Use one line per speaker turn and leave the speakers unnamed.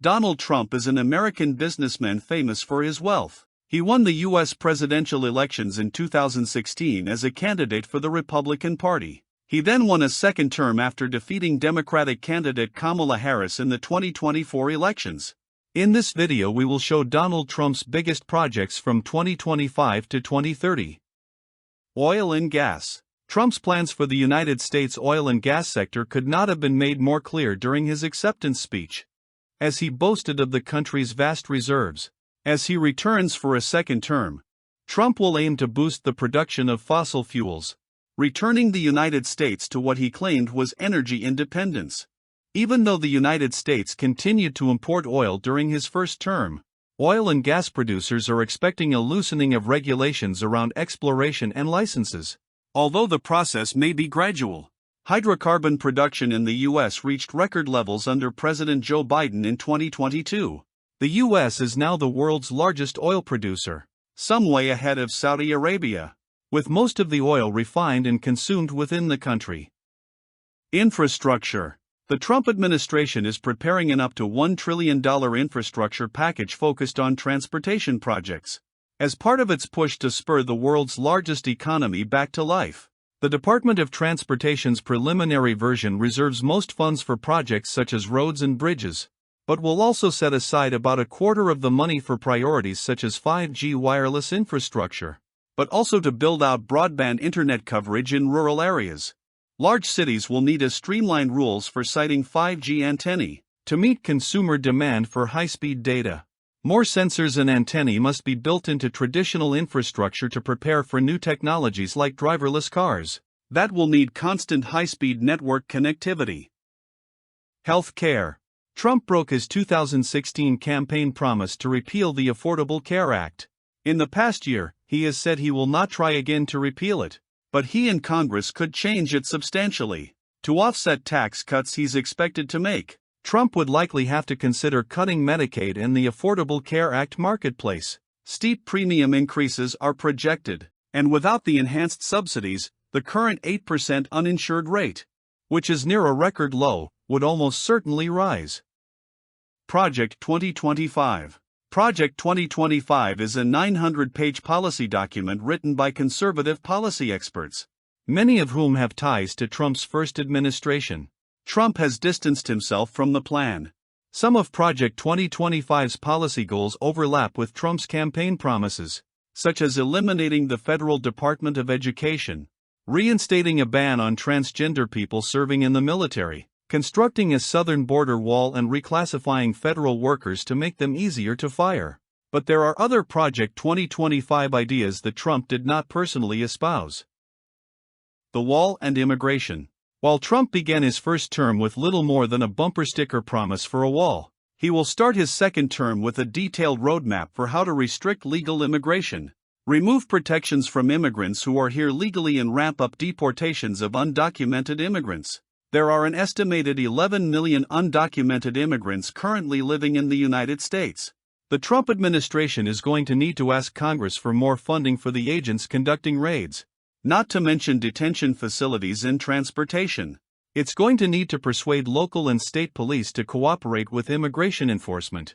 Donald Trump is an American businessman famous for his wealth. He won the U.S. presidential elections in 2016 as a candidate for the Republican Party. He then won a second term after defeating Democratic candidate Kamala Harris in the 2024 elections. In this video we will show Donald Trump's biggest projects from 2025 to 2030. Oil and gas. Trump's plans for the United States oil and gas sector could not have been made more clear during his acceptance speech, as he boasted of the country's vast reserves. As he returns for a second term, Trump will aim to boost the production of fossil fuels, returning the United States to what he claimed was energy independence. Even though the United States continued to import oil during his first term, oil and gas producers are expecting a loosening of regulations around exploration and licenses. Although the process may be gradual, hydrocarbon production in the U.S. reached record levels under President Joe Biden in 2022. The U.S. is now the world's largest oil producer, some way ahead of Saudi Arabia, with most of the oil refined and consumed within the country. Infrastructure. The Trump administration is preparing an up to $1 trillion infrastructure package focused on transportation projects, as part of its push to spur the world's largest economy back to life. The Department of Transportation's preliminary version reserves most funds for projects such as roads and bridges, but will also set aside about a quarter of the money for priorities such as 5G wireless infrastructure, but also to build out broadband internet coverage in rural areas. Large cities will need streamlined rules for siting 5G antennae to meet consumer demand for high-speed data. More sensors and antennae must be built into traditional infrastructure to prepare for new technologies like driverless cars that will need constant high-speed network connectivity. Health care. Trump broke his 2016 campaign promise to repeal the Affordable Care Act. In the past year, he has said he will not try again to repeal it, but he and Congress could change it substantially. To offset tax cuts he's expected to make, Trump would likely have to consider cutting Medicaid and the Affordable Care Act marketplace. Steep premium increases are projected, and without the enhanced subsidies, the current 8% uninsured rate, which is near a record low, would almost certainly rise. Project 2025. Project 2025 is a 900-page policy document written by conservative policy experts, many of whom have ties to Trump's first administration. Trump has distanced himself from the plan. Some of Project 2025's policy goals overlap with Trump's campaign promises, such as eliminating the Federal Department of Education, reinstating a ban on transgender people serving in the military, constructing a southern border wall, and reclassifying federal workers to make them easier to fire. But there are other Project 2025 ideas that Trump did not personally espouse. The wall and immigration. While Trump began his first term with little more than a bumper sticker promise for a wall, he will start his second term with a detailed roadmap for how to restrict legal immigration, remove protections from immigrants who are here legally, and ramp up deportations of undocumented immigrants. There are an estimated 11 million undocumented immigrants currently living in the United States. The Trump administration is going to need to ask Congress for more funding for the agents conducting raids, not to mention detention facilities and transportation. It's going to need to persuade local and state police to cooperate with immigration enforcement.